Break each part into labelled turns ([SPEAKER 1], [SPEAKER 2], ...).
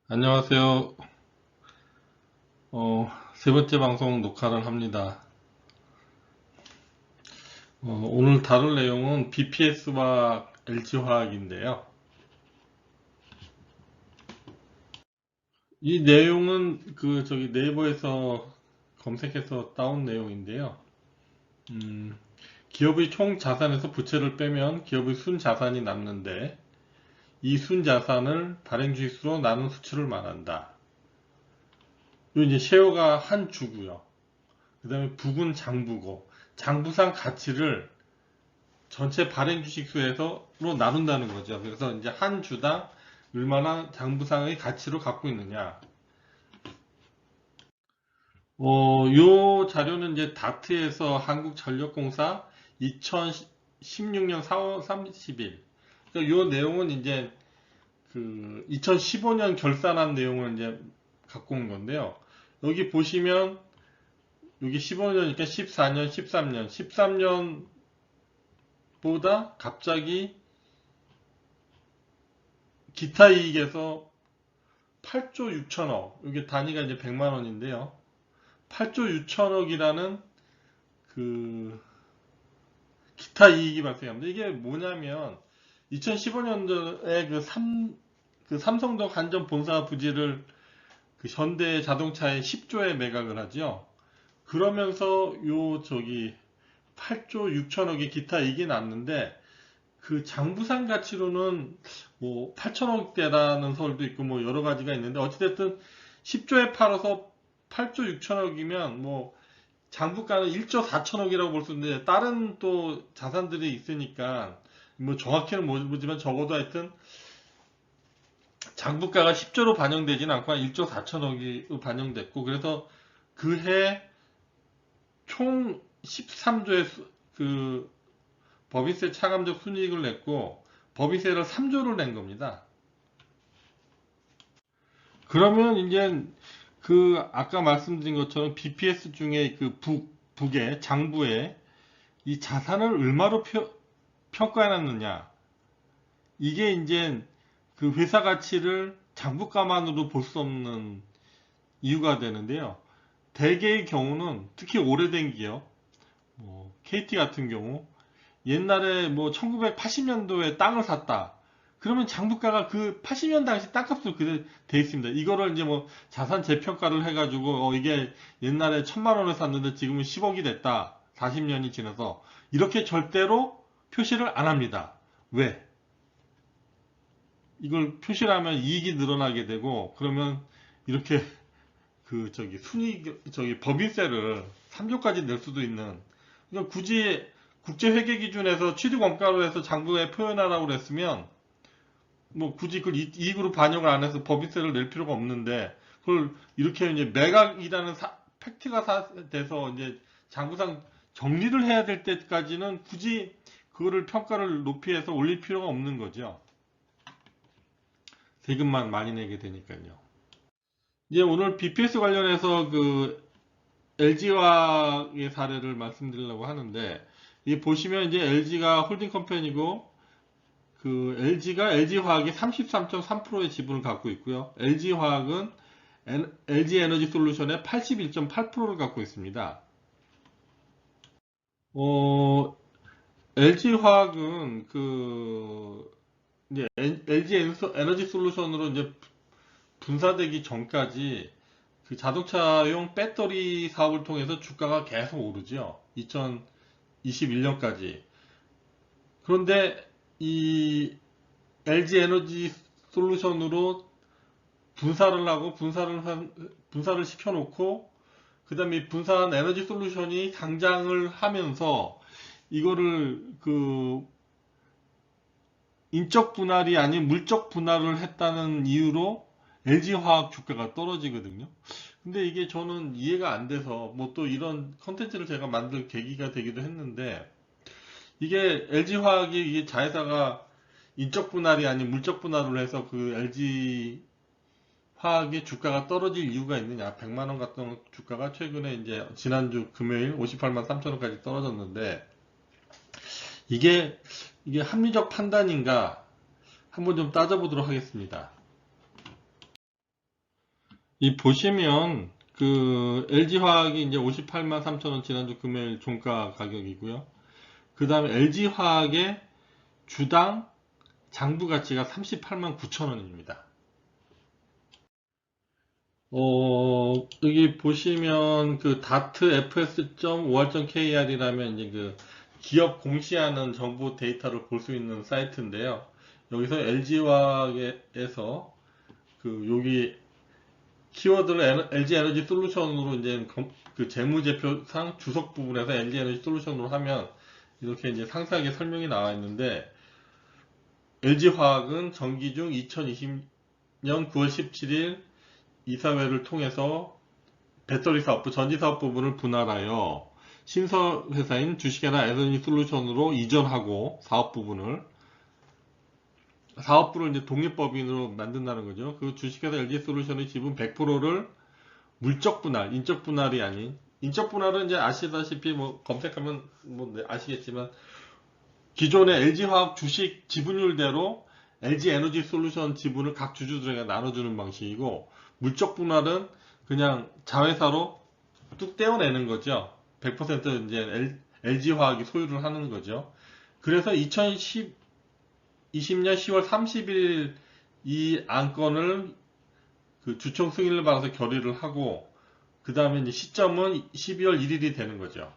[SPEAKER 1] 안녕하세요. 세 번째 방송 녹화를 합니다. 오늘 다룰 내용은 BPS와 LG화학인데요. 이 내용은 네이버에서 검색해서 따온 내용인데요. 기업의 총 자산에서 부채를 빼면 기업의 순자산이 남는데 이 순자산을 발행주식수로 나눈 수치를 말한다. 이 이제 쉐어가 한 주고요. 그 다음에 북은 장부고 장부상 가치를 전체 발행 주식수에서로 나눈다는 거죠. 그래서 이제 한 주당 얼마나 장부상의 가치로 갖고 있느냐. 요 자료는 이제 다트에서 한국전력공사 2016년 4월 30일. 그러니까 요 내용은 이제 그 2015년 결산한 내용을 이제 갖고 온 건데요. 여기 보시면 여기 15년이니까 14년, 13년, 13년보다 갑자기 기타 이익에서 8조 6천억, 이게 단위가 이제 100만 원인데요. 8조 6천억이라는 그 기타 이익이 발생합니다. 이게 뭐냐면 2015년도에 그 삼성동 한전 본사 부지를 그 현대 자동차에 10조에 매각을 하죠. 그러면서 8조 6천억의 기타 이익이 났는데 그 장부상 가치로는 뭐 8천억대라는 설도 있고 뭐 여러 가지가 있는데 어찌됐든 10조에 팔아서 8조 6천억이면 뭐 장부가는 1조 4천억이라고 볼 수 있는데 다른 또 자산들이 있으니까 뭐 정확히는 모르지만 적어도 하여튼 장부가가 10조로 반영되지는 않고 한 1조 4천억이 반영됐고 그래서 그 해 총 13조의 그 법인세 차감적 순이익을 냈고 법인세를 3조를 낸 겁니다. 그러면 이제 그 아까 말씀드린 것처럼 BPS 중에 그 북의 장부에 이 자산을 얼마로 평가해 놨느냐, 이게 이제 그 회사 가치를 장부가만으로 볼 수 없는 이유가 되는데요. 대개의 경우는 특히 오래된 기업, 뭐 KT 같은 경우 옛날에 뭐 1980년도에 땅을 샀다. 그러면 장부가가 그 80년 당시 땅값으로 그대로 돼 있습니다. 이거를 이제 뭐 자산 재평가를 해가지고 이게 옛날에 1,000만 원에 샀는데 지금은 10억이 됐다. 40년이 지나서 이렇게 절대로 표시를 안 합니다. 왜? 이걸 표시를 하면 이익이 늘어나게 되고 그러면 이렇게 법인세를 3조까지 낼 수도 있는, 그러니까 굳이 국제회계 기준에서 취득원가로 해서 장부에 표현하라고 그랬으면 뭐 굳이 그걸 이익으로 반영을 안 해서 법인세를 낼 필요가 없는데 그걸 이렇게 이제 매각이라는 팩트가 돼서 이제 장부상 정리를 해야 될 때까지는 굳이 그거를 평가를 높이 해서 올릴 필요가 없는 거죠. 세금만 많이 내게 되니까요. 이제 오늘 BPS 관련해서 그 LG화학의 사례를 말씀드리려고 하는데, 이 보시면 이제 LG가 홀딩 컴퍼니고 그 LG가 LG화학이 33.3%의 지분을 갖고 있고요. LG화학은 LG에너지 솔루션의 81.8%를 갖고 있습니다. LG화학은 이제 LG 에너지 솔루션으로 이제 분사되기 전까지 그 자동차용 배터리 사업을 통해서 주가가 계속 오르죠. 2021년까지. 그런데 이 LG 에너지 솔루션으로 분사를 하고 분사를 시켜놓고 그 다음에 분사한 에너지 솔루션이 상장을 하면서 이거를 그 인적 분할이 아닌 물적 분할을 했다는 이유로 LG화학 주가가 떨어지거든요. 근데 이게 저는 이해가 안 돼서 뭐 또 이런 컨텐츠를 제가 만들 계기가 되기도 했는데, 이게 LG화학이 이게 자회사가 인적 분할이 아닌 물적 분할을 해서 그 LG화학의 주가가 떨어질 이유가 있느냐. 100만 원 같은 주가가 최근에 이제 지난주 금요일 58만 3천 원까지 떨어졌는데 이게 합리적 판단인가 한번 좀 따져보도록 하겠습니다. 이 보시면 그 LG화학이 이제 58만 3천 원 지난주 금요일 종가 가격이고요. 그 다음에 LG화학의 주당 장부 가치가 38만 9천 원입니다. 여기 보시면 그 다트 fs.or.kr이라면 이제 그 기업 공시하는 정보 데이터를 볼 수 있는 사이트인데요. 여기서 LG화학에서 그 여기 키워드를 LG 에너지 솔루션으로 이제 그 재무제표상 주석 부분에서 LG 에너지 솔루션으로 하면 이렇게 이제 상세하게 설명이 나와 있는데 LG화학은 정기 중 2020년 9월 17일 이사회를 통해서 배터리 사업부, 전지 사업 부분을 분할하여 신설회사인 주식회사 에너지 솔루션으로 이전하고 사업부를 이제 독립법인으로 만든다는 거죠. 그 주식회사 LG 솔루션의 지분 100%를 물적 분할, 인적 분할이 아닌, 인적 분할은 이제 아시다시피 뭐 검색하면 뭐 아시겠지만 기존의 LG화학 주식 지분율대로 LG 에너지 솔루션 지분을 각 주주들에게 나눠주는 방식이고, 물적 분할은 그냥 자회사로 뚝 떼어내는 거죠. 100% 이제 LG화학이 소유를 하는 거죠. 그래서 2020년 10월 30일 이 안건을 그 주총 승인을 받아서 결의를 하고, 그 다음에 이제 시점은 12월 1일이 되는 거죠.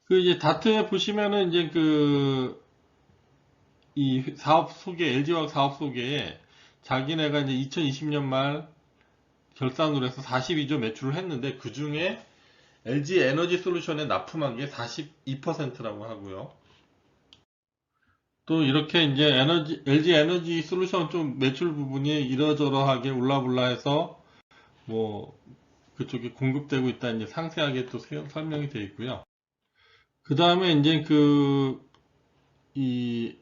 [SPEAKER 1] 그 이제 다트에 보시면은 이제 그 이 사업 소개, LG화학 사업 소개에 자기네가 이제 2020년 말 결산으로 해서 42조 매출을 했는데 그 중에 LG 에너지 솔루션에 납품한 게 42%라고 하고요. 또 이렇게 이제 LG 에너지 솔루션 좀 매출 부분이 이러저러하게 울라불라해서 뭐 그쪽에 공급되고 있다 이제 상세하게 또 설명이 되어 있고요. 그 다음에 이제 이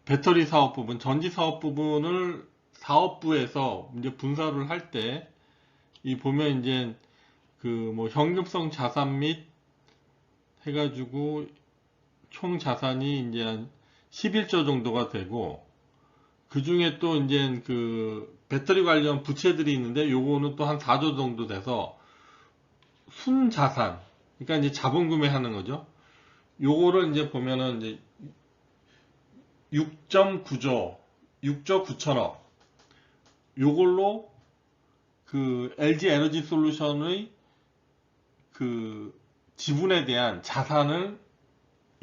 [SPEAKER 1] 배터리 사업 부분, 전지 사업 부분을 사업부에서 이제 분사를 할 때, 이 보면 이제 그 뭐 현금성 자산 및 해가지고 총 자산이 이제 한 11조 정도가 되고, 그 중에 또 이제 그 배터리 관련 부채들이 있는데, 요거는 또 한 4조 정도 돼서 순자산, 그러니까 이제 자본 구매하는 거죠. 요거를 이제 보면은 이제 6.9조, 6조 9천억. 요걸로 그 LG 에너지 솔루션의 그 지분에 대한 자산을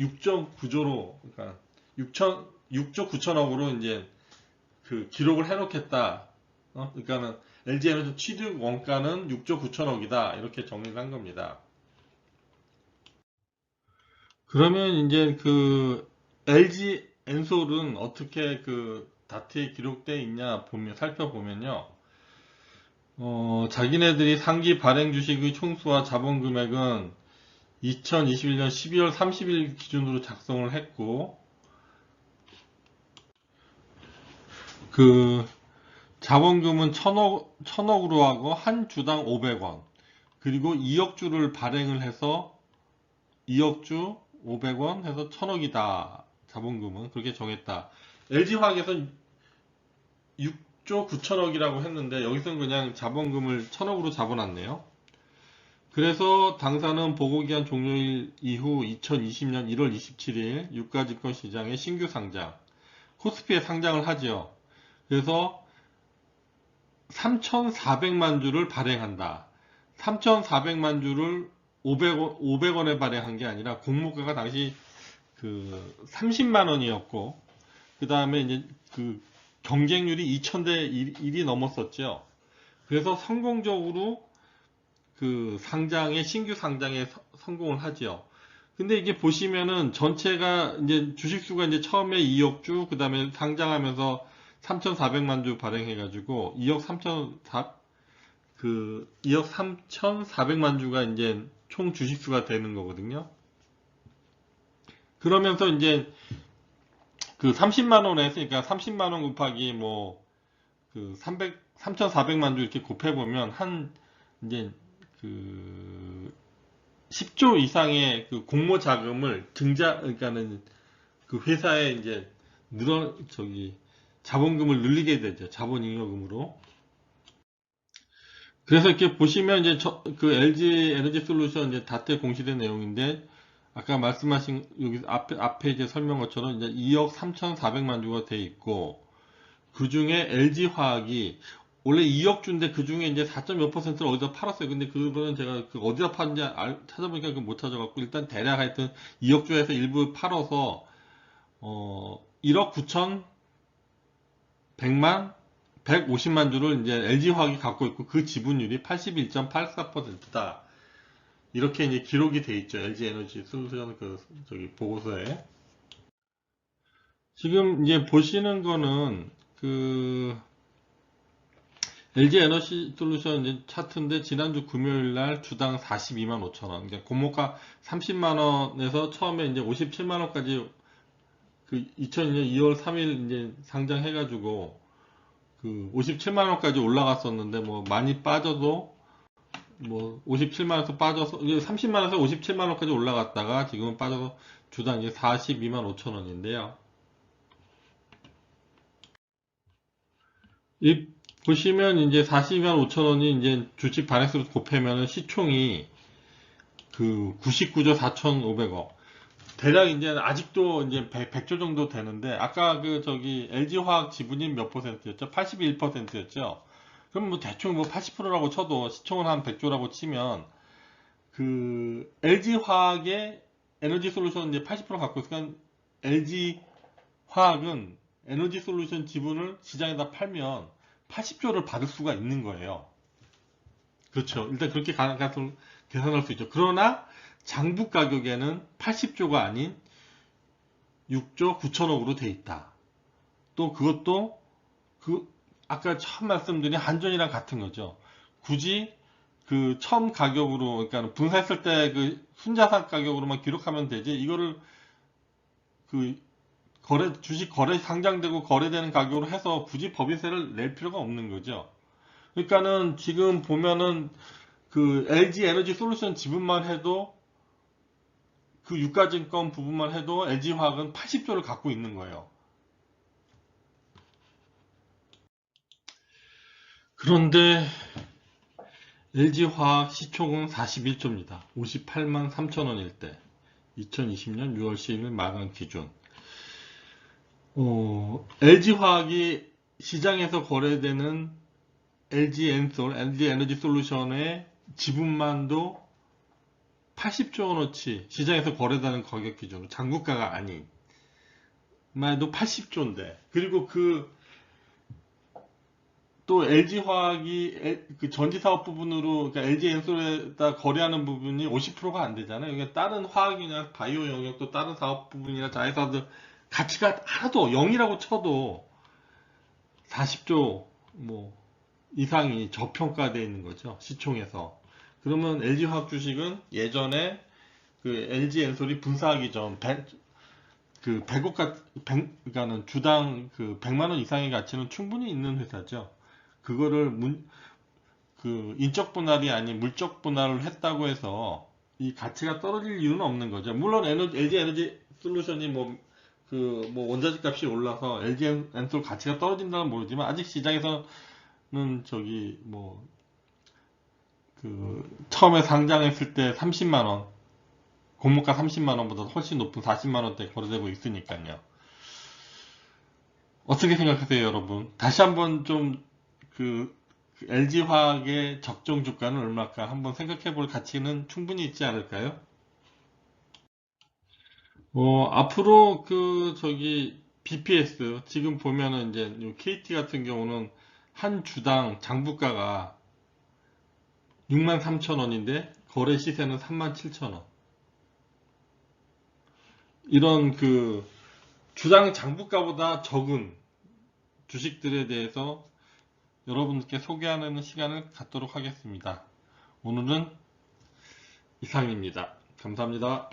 [SPEAKER 1] 6.9조로, 그러니까 6조 9천억으로 이제 그 기록을 해놓겠다. 그러니까는 LG 에너지 취득 원가는 6조 9천억이다. 이렇게 정리를 한 겁니다. 그러면 이제 그 LG 엔솔은 어떻게 그 다트에 기록되어 있냐 살펴보면요. 자기네들이 상기 발행 주식의 총수와 자본 금액은 2021년 12월 30일 기준으로 작성을 했고, 그 자본금은 1000억으로 하고 한 주당 500원, 그리고 2억 주를 발행을 해서 2억 주 500원 해서 1000억이다. 자본금은 그렇게 정했다. LG화학에서는 6조 9천억이라고 했는데 여기서는 그냥 자본금을 1000억으로 잡아놨네요. 그래서 당사는 보고기한 종료일 이후 2020년 1월 27일 유가증권 시장에 신규 상장, 코스피에 상장을 하죠. 그래서 3,400만 주를 발행한다. 3,400만 주를 500원에 발행한 게 아니라 공모가가 당시 그 30만 원이었고, 그 다음에 이제 그 경쟁률이 2000대 1이 넘었었죠. 그래서 성공적으로 그 신규 상장에 성공을 하죠. 근데 이게 보시면은 전체가 이제 주식수가 이제 처음에 2억 주, 그 다음에 상장하면서 3,400만 주 발행해가지고 2억 3,400만 주가 이제 총 주식수가 되는 거거든요. 그러면서 이제 그 30만 원에 했으니까 30만 원 곱하기 뭐 그 3,400만 주 이렇게 곱해보면 이제 그 10조 이상의 그 공모 자금을 그러니까는 그 회사에 이제 자본금을 늘리게 되죠. 자본잉여금으로. 그래서 이렇게 보시면 이제 그 LG 에너지 솔루션 이제 다때 공시된 내용인데 아까 말씀하신 여기 앞에 이제 설명 것처럼 이제 2억 3,400만 주가 돼 있고 그 중에 LG 화학이 원래 2억 주인데 그 중에 이제 4.몇 %를 어디다 팔았어요. 근데 그거는 제가 그 어디다 팔는지 찾아보니까 그걸 못 찾아갖고 일단 대략 하여튼 2억 주에서 일부 팔아서 1억 9,100만 150만 주를 이제 LG 화학이 갖고 있고 그 지분율이 81.84%다. 이렇게 이제 기록이 돼 있죠. LG 에너지 솔루션 그 저기 보고서에. 지금 이제 보시는 거는 그 LG 에너지 솔루션 이제 차트인데 지난주 금요일 날 주당 42만 5천 원. 그러니까 고모가 30만 원에서 처음에 이제 57만 원까지 그 2002년 2월 3일 이제 상장해가지고 그 57만 원까지 올라갔었는데 뭐 많이 빠져도 뭐 57만 원에서 빠져서 30만 원에서 57만 원까지 올라갔다가 지금은 빠져서 주당 이제 42만 5천 원인데요. 이 보시면 이제 42만 5천 원이 이제 주식 반액수로 곱하면 시총이 그 99조 4,500억. 대략 이제 아직도 이제 100조 정도 되는데 아까 그 저기 LG화학 지분이 몇 %였죠? 81%였죠? 그럼 뭐 대충 뭐 80%라고 쳐도 시총은 한 100조라고 치면 그 LG화학의 에너지 솔루션 이제 80% 갖고 있으니까 LG화학은 에너지 솔루션 지분을 시장에다 팔면 80조를 받을 수가 있는 거예요. 그렇죠. 일단 그렇게 계산할 수 있죠. 그러나 장부 가격에는 80조가 아닌 6조 9천억으로 돼 있다. 또 그것도 그 아까 처음 말씀드린 한전이랑 같은 거죠. 굳이 그 처음 가격으로 그러니까 분사했을 때 그 순자산 가격으로만 기록하면 되지 이거를 그 주식 거래 상장되고 거래되는 가격으로 해서 굳이 법인세를 낼 필요가 없는 거죠. 그러니까는 지금 보면은 그 LG 에너지 솔루션 지분만 해도 그 유가증권 부분만 해도 LG화학은 80조를 갖고 있는 거예요. 그런데 LG화학 시총은 41조입니다. 58만 3천 원일 때 2020년 6월 10일 마감 기준 LG화학이 시장에서 거래되는 LG엔솔, LG 에너지 솔루션의 지분만도 80조 원어치 시장에서 거래되는 가격 기준으로 장부가가 아닌 말도 80조인데 그리고 그 또 LG화학이 그 전지사업 부분으로 그러니까 LG엔솔에다 거래하는 부분이 50%가 안 되잖아요. 그러니까 다른 화학이나 바이오 영역도 다른 사업 부분이나 자회사들 가치가 하나도 0이라고 쳐도 40조 뭐 이상이 저평가되어 있는 거죠. 시총에서. 그러면 LG화학 주식은 예전에 그 LG엔솔이 분사하기 전 그 100억 그러니까는 주당 그 100만 원 이상의 가치는 충분히 있는 회사죠. 그거를 그 인적 분할이 아닌 물적 분할을 했다고 해서 이 가치가 떨어질 이유는 없는 거죠. 물론 LG 에너지 솔루션이 뭐 원자재 값이 올라서 LG 엔솔 가치가 떨어진다는 모르지만 아직 시장에서는 저기 뭐 그 처음에 상장했을 때 30만 원 공모가 30만 원보다 훨씬 높은 40만 원대 거래되고 있으니까요. 어떻게 생각하세요, 여러분? 다시 한번 좀 그 LG화학의 적정 주가는 얼마일까 한번 생각해 볼 가치는 충분히 있지 않을까요? 앞으로 그 저기 BPS 지금 보면은 이제 KT 같은 경우는 한 주당 장부가가 63,000원인데 거래 시세는 37,000원. 이런 그 주당 장부가보다 적은 주식들에 대해서 여러분께 소개하는 시간을 갖도록 하겠습니다. 오늘은 이상입니다. 감사합니다.